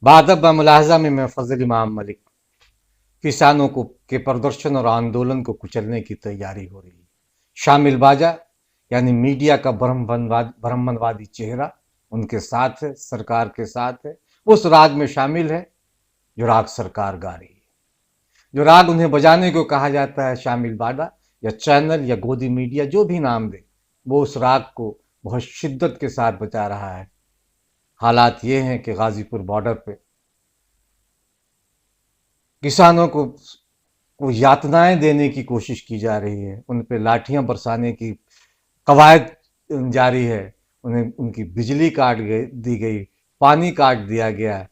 बादब मुलाहजा में मैं फजल इमाम मलिक किसानों को के प्रदर्शन और आंदोलन को कुचलने की तैयारी हो रही है। शामिल बाजा यानी मीडिया का ब्राह्मणवादी चेहरा उनके साथ है, सरकार के साथ है। उस राग में शामिल है जो राग सरकार गा रही है, जो राग उन्हें बजाने को कहा जाता है। शामिल बाजा या चैनल या गोदी मीडिया जो भी नाम दे, वो उस राग को बहुत शिद्दत के साथ बजा रहा है। हालात ये हैं कि गाजीपुर बॉर्डर पे किसानों को यातनाएं देने की कोशिश की जा रही है, उन पे लाठियां बरसाने की कवायद जारी है, उन्हें उनकी बिजली दी गई, पानी काट दिया गया,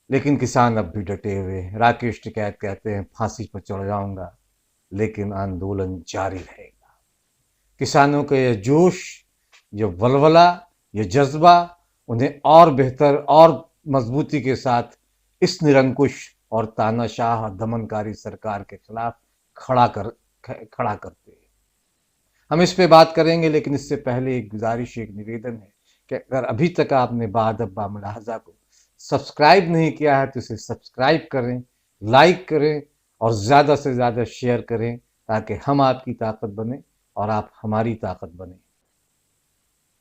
लेकिन किसान अब भी डटे हुए हैं। राकेश टिकैत कहते हैं फांसी पर चढ़ जाऊंगा लेकिन आंदोलन जारी रहेगा। किसानों का यह जोश, यह वलवला, यह जज्बा उन्हें और बेहतर और मजबूती के साथ इस निरंकुश और तानाशाह दमनकारी सरकार के खिलाफ खड़ा करते हैं। हम इस पे बात करेंगे, लेकिन इससे पहले एक गुजारिश, एक निवेदन है कि अगर अभी तक आपने बादब मुलाहजा को सब्सक्राइब नहीं किया है तो इसे सब्सक्राइब करें, लाइक करें और ज़्यादा से ज़्यादा शेयर करें, ताकि हम आपकी ताकत बने और आप हमारी ताकत बने।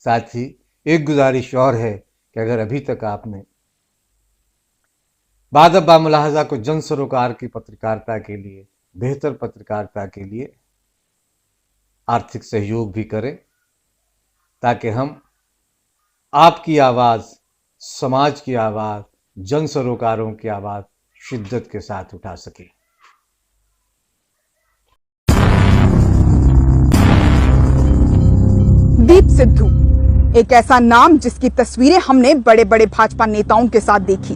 साथ ही एक गुजारिश और है कि अगर अभी तक आपने बादब मुलाहजा को जन सरोकार की पत्रकारिता के लिए, बेहतर पत्रकारिता के लिए आर्थिक सहयोग भी करें, ताकि हम आपकी आवाज़, समाज की आवाज़, जन सरोकारों की आवाज़ शिद्दत के साथ उठा सकें। दीप सिद्धू एक ऐसा नाम जिसकी तस्वीरें हमने बड़े बड़े भाजपा नेताओं के साथ देखी।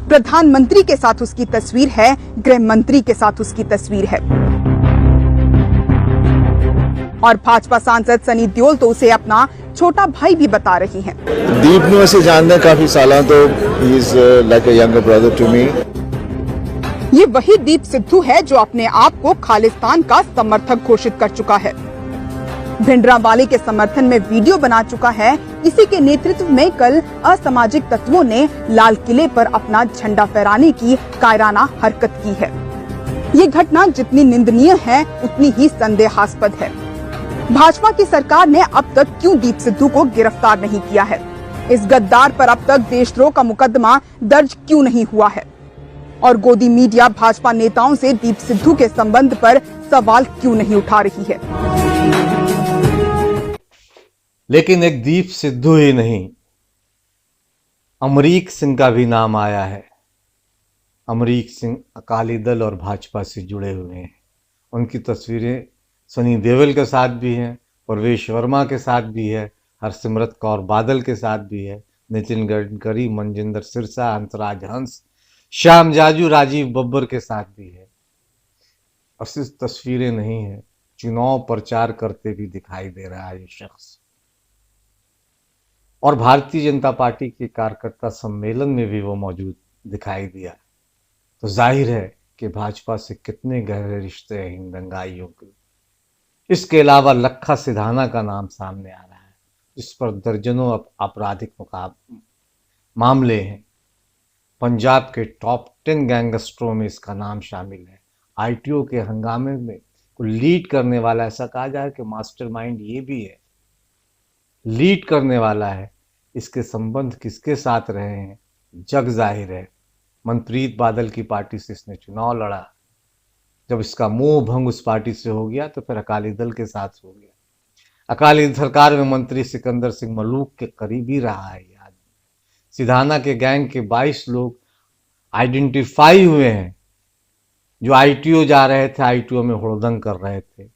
प्रधानमंत्री के साथ उसकी तस्वीर है, गृह मंत्री के साथ उसकी तस्वीर है, और भाजपा सांसद सनी देओल तो उसे अपना छोटा भाई भी बता रही हैं। दीप ने वैसे जानने काफी सालों, तो he is like a younger brother to me. ये वही दीप सिद्धू है जो अपने आप को खालिस्तान का समर्थक घोषित कर चुका है, भिंडरावाले के समर्थन में वीडियो बना चुका है। इसी के नेतृत्व में कल असामाजिक तत्वों ने लाल किले पर अपना झंडा फहराने की कायराना हरकत की है। ये घटना जितनी निंदनीय है उतनी ही संदेहास्पद है। भाजपा की सरकार ने अब तक क्यों दीप सिद्धू को गिरफ्तार नहीं किया है? इस गद्दार पर अब तक देशद्रोह का मुकदमा दर्ज क्यों नहीं हुआ है? और गोदी मीडिया भाजपा नेताओं से दीप सिद्धू के संबंध पर सवाल क्यों नहीं उठा रही है? लेकिन एक दीप सिद्धू ही नहीं, अमरीक सिंह का भी नाम आया है। अमरीक सिंह अकाली दल और भाजपा से जुड़े हुए हैं। उनकी तस्वीरें सनी देओल के साथ भी हैं, प्रवेश वर्मा के साथ भी है, हरसिमरत कौर बादल के साथ भी है, नितिन गडकरी, मनजिंदर सिरसा, हंसराज हंस, श्याम जाजू, राजीव बब्बर के साथ भी है। और सिर्फ तस्वीरें नहीं है, चुनाव प्रचार करते भी दिखाई दे रहा है ये शख्स। और भारतीय जनता पार्टी के कार्यकर्ता सम्मेलन में भी वो मौजूद दिखाई दिया। तो जाहिर है कि भाजपा से कितने गहरे रिश्ते हैं इन दंगाइयों के। इसके अलावा लखा सिधाना का नाम सामने आ रहा है, जिस पर दर्जनों आपराधिक मामले हैं। पंजाब के टॉप 10 गैंगस्टरों में इसका नाम शामिल है। आईटीओ के हंगामे में को लीड करने वाला, ऐसा कहा जाए कि मास्टरमाइंड ये भी है, लीड करने वाला है। इसके संबंध किसके साथ रहे हैं जग जाहिर है। मनप्रीत बादल की पार्टी से इसने चुनाव लड़ा, जब इसका मोह भंग उस पार्टी से हो गया तो फिर अकाली दल के साथ हो गया। अकाली सरकार में मंत्री सिकंदर सिंह मलूक के करीबी रहा है ये आदमी। सिधाना के गैंग के 22 लोग आइडेंटिफाई हुए हैं जो आईटीओ जा रहे थे, आईटीओ में हुड़दंग कर रहे थे।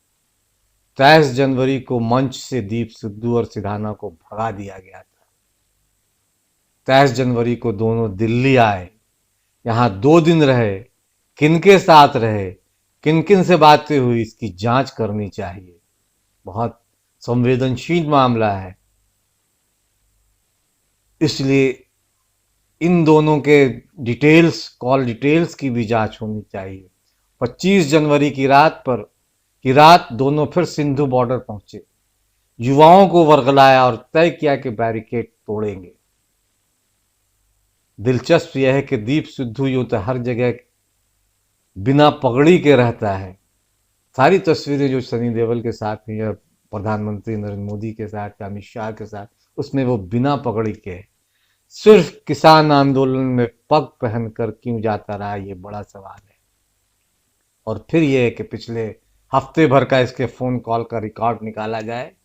23 जनवरी को मंच से दीप सिद्धू और सिधाना को भगा दिया गया था। 23 जनवरी को दोनों दिल्ली आए, यहाँ 2 दिन रहे, किनके साथ रहे, किन किन से बातें हुई, इसकी जांच करनी चाहिए। बहुत संवेदनशील मामला है, इसलिए इन दोनों के डिटेल्स, कॉल डिटेल्स की भी जांच होनी चाहिए। 25 जनवरी की रात दोनों फिर सिंधु बॉर्डर पहुंचे, युवाओं को वर्गलाया और तय किया कि बैरिकेड तोड़ेंगे। दिलचस्प यह है कि दीप सिद्धू यूं तो हर जगह बिना पगड़ी के रहता है। सारी तस्वीरें जो सनी देओल के साथ हैं या प्रधानमंत्री नरेंद्र मोदी के साथ या अमित शाह के साथ, उसमें वो बिना पगड़ी के है। सिर्फ किसान आंदोलन में पग पहनकर क्यों जाता रहा, ये बड़ा सवाल है। और फिर ये है कि पिछले हफ्ते भर का इसके फोन कॉल का रिकॉर्ड निकाला जाए,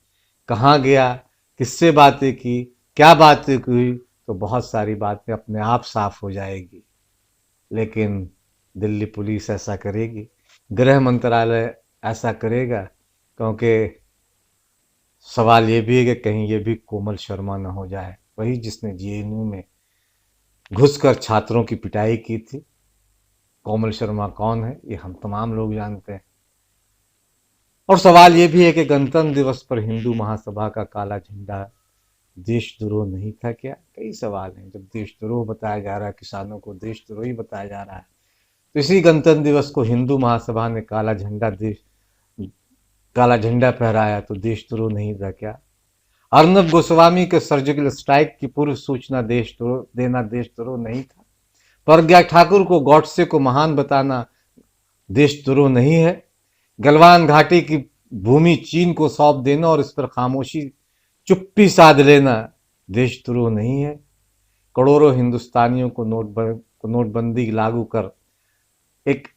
कहाँ गया, किससे बातें की, क्या बातें हुई, तो बहुत सारी बातें अपने आप साफ हो जाएगी। लेकिन दिल्ली पुलिस ऐसा करेगी, गृह मंत्रालय ऐसा करेगा, क्योंकि सवाल ये भी है कि कहीं ये भी कोमल शर्मा न हो जाए, वही जिसने जेएनयू में घुसकर छात्रों की पिटाई की थी। कोमल शर्मा कौन है, ये हम तमाम लोग जानते हैं। और सवाल ये भी है कि गणतंत्र दिवस पर हिंदू महासभा का काला झंडा देशद्रोह नहीं था क्या? कई सवाल हैं। जब देशद्रोह बताया जा रहा है, किसानों को देशद्रोही बताया जा रहा है, तो इसी गणतंत्र दिवस को हिंदू महासभा ने काला झंडा फहराया, तो देशद्रोह नहीं था क्या? अर्नब गोस्वामी के सर्जिकल स्ट्राइक की पूर्व सूचना देशद्रोह नहीं था? प्रज्ञा ठाकुर को गॉडसे को महान बताना देशद्रोह नहीं है? गलवान घाटी की भूमि चीन को सौंप देना और इस पर खामोशी चुप्पी साध लेना देशद्रोह नहीं है? करोड़ों हिंदुस्तानियों को नोटबंदी लागू कर एक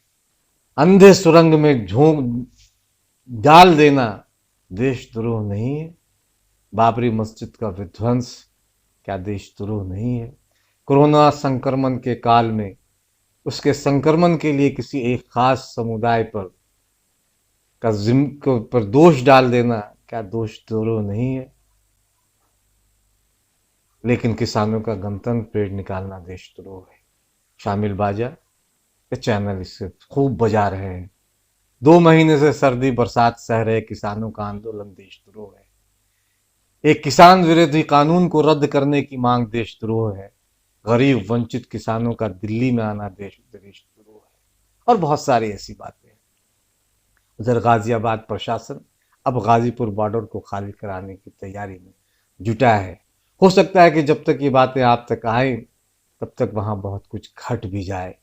अंधे सुरंग में झोंक डाल देना देशद्रोह नहीं है? बाबरी मस्जिद का विध्वंस क्या देशद्रोह नहीं है? कोरोना संक्रमण के काल में उसके संक्रमण के लिए किसी एक खास समुदाय पर दोष डाल देना क्या देशद्रोह नहीं है? लेकिन किसानों का गणतंत्र पेड़ निकालना देशद्रोह है। शामिल बाजा के चैनल इससे खूब बजा रहे हैं। 2 महीने से सर्दी बरसात सह रहे किसानों का आंदोलन देशद्रोह है। एक किसान विरोधी कानून को रद्द करने की मांग देशद्रोह है। गरीब वंचित किसानों का दिल्ली में आना देशद्रोह है। और बहुत सारी ऐसी बातें हैं। उधर गाजियाबाद प्रशासन अब गाजीपुर बॉर्डर को खाली कराने की तैयारी में जुटा है। हो सकता है कि जब तक ये बातें आप तक आए तब तक वहां बहुत कुछ घट भी जाए।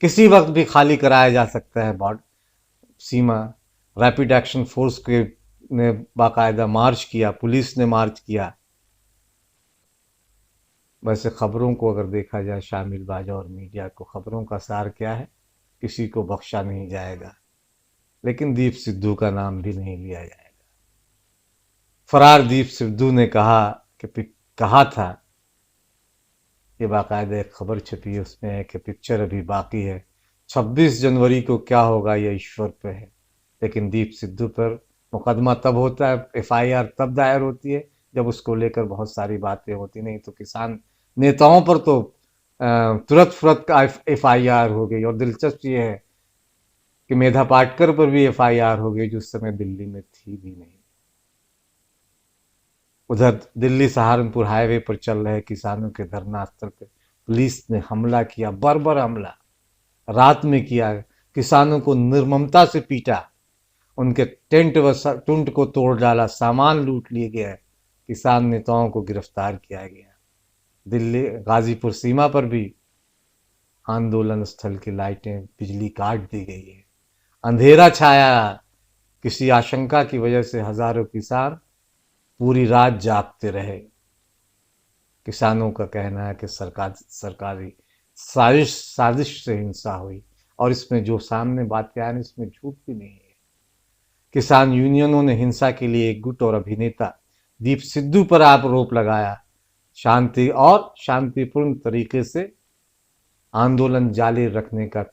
किसी वक्त भी खाली कराया जा सकता है बॉर्डर सीमा। रैपिड एक्शन फोर्स ने बाकायदा मार्च किया, पुलिस ने मार्च किया। वैसे खबरों को अगर देखा जाए, शामिल बाजा और मीडिया को, खबरों का सार क्या है? किसी को बख्शा नहीं जाएगा, लेकिन दीप सिद्धू का नाम भी नहीं लिया जाएगा। फरार दीप सिद्धू ने कहा था, ये बाकायदा एक खबर छपी है, उसमें है कि पिक्चर अभी बाकी है, 26 जनवरी को क्या होगा ये ईश्वर पे है। लेकिन दीप सिद्धू पर मुकदमा तब होता है, एफआईआर तब दायर होती है जब उसको लेकर बहुत सारी बातें होती। नहीं तो किसान नेताओं पर तो तुरंत फुरत का एफआईआर हो गई। और दिलचस्प ये है कि मेधा पाटकर पर भी एफआईआर हो गई, जो उस समय दिल्ली में थी भी नहीं। उधर दिल्ली सहारनपुर हाईवे पर चल रहे किसानों के धरना स्थल पर पुलिस ने हमला किया, बर्बर हमला रात में किया। किसानों को निर्ममता से पीटा, उनके टेंट को तोड़ डाला, सामान लूट लिए गए, किसान नेताओं को गिरफ्तार किया गया। दिल्ली गाजीपुर सीमा पर भी आंदोलन स्थल की लाइटें बिजली काट दी गई है। अंधेरा छाया, किसी आशंका की वजह से हजारों किसान पूरी रात जागते रहे। किसानों का कहना है कि सरकारी साजिश से हिंसा हुई, और इसमें जो सामने बातें आई इसमें झूठ भी नहीं है। किसान यूनियनों ने हिंसा के लिए एक गुट और अभिनेता दीप सिद्धू पर आरोप लगाया। शांतिपूर्ण तरीके से आंदोलन जारी रखने का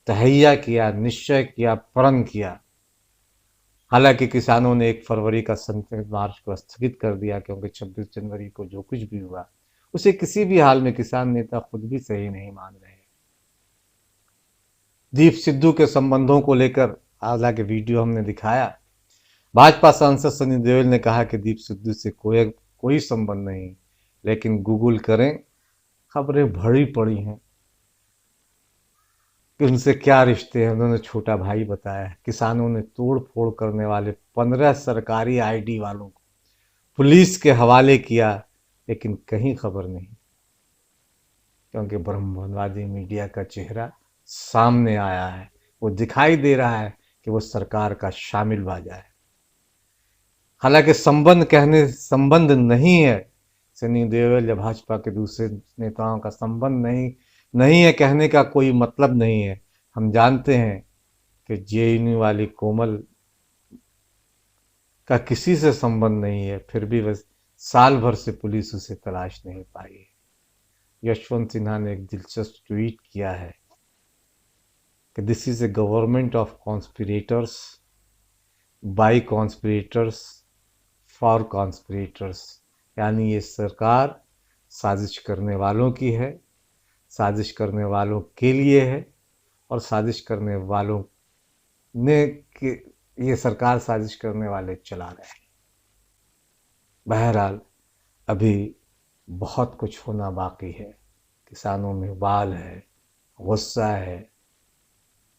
तहैया किया, निश्चय किया, प्रण किया। हालांकि किसानों ने 1 फरवरी का संयुक्त मार्च को स्थगित कर दिया, क्योंकि 26 जनवरी को जो कुछ भी हुआ उसे किसी भी हाल में किसान नेता खुद भी सही नहीं मान रहे। दीप सिद्धू के संबंधों को लेकर हालांकि वीडियो हमने दिखाया। भाजपा सांसद सनी देओल ने कहा कि दीप सिद्धू से कोई संबंध नहीं, लेकिन गूगल करें, खबरें भरी पड़ी हैं कि उनसे क्या रिश्ते हैं। उन्होंने छोटा भाई बताया। किसानों ने तोड़ फोड़ करने वाले 15 सरकारी आईडी वालों को पुलिस के हवाले किया, लेकिन कहीं खबर नहीं। क्योंकि ब्रह्मवादी मीडिया का चेहरा सामने आया है। वो दिखाई दे रहा है कि वो सरकार का शामिल बाजा है। हालांकि संबंध नहीं है, सनी देओल या भाजपा के दूसरे नेताओं का संबंध नहीं है कहने का कोई मतलब नहीं है। हम जानते हैं कि जेएनयू वाली कोमल का किसी से संबंध नहीं है, फिर भी वह साल भर से पुलिस उसे तलाश नहीं पाई है। यशवंत सिन्हा ने एक दिलचस्प ट्वीट किया है कि this is a government of conspirators by conspirators for conspirators, यानी ये सरकार साजिश करने वालों की है, साजिश करने वालों के लिए है, और साजिश करने वालों ने ये सरकार साजिश करने वाले चला रहे हैं। बहरहाल अभी बहुत कुछ होना बाकी है। किसानों में उबाल है, गुस्सा है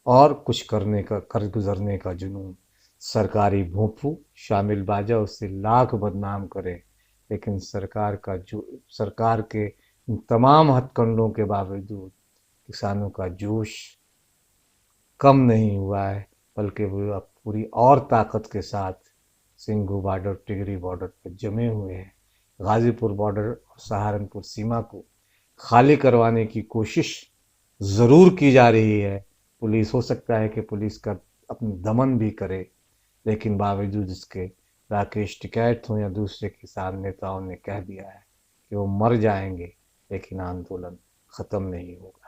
और कुछ कर गुजरने का जुनून। सरकारी भोंपू शामिल बाजा उससे लाख बदनाम करे, लेकिन सरकार के तमाम हथकंडों के बावजूद किसानों का जोश कम नहीं हुआ है, बल्कि वो अब पूरी और ताकत के साथ सिंघू बॉर्डर, टिगरी बॉर्डर पर जमे हुए हैं। गाजीपुर बॉर्डर और सहारनपुर सीमा को खाली करवाने की कोशिश ज़रूर की जा रही है। पुलिस, हो सकता है कि पुलिस का अपनी दमन भी करे, लेकिन बावजूद इसके राकेश टिकैत हों या दूसरे किसान नेताओं ने कह दिया है कि वो मर जाएंगे, लेकिन आंदोलन ख़त्म नहीं होगा।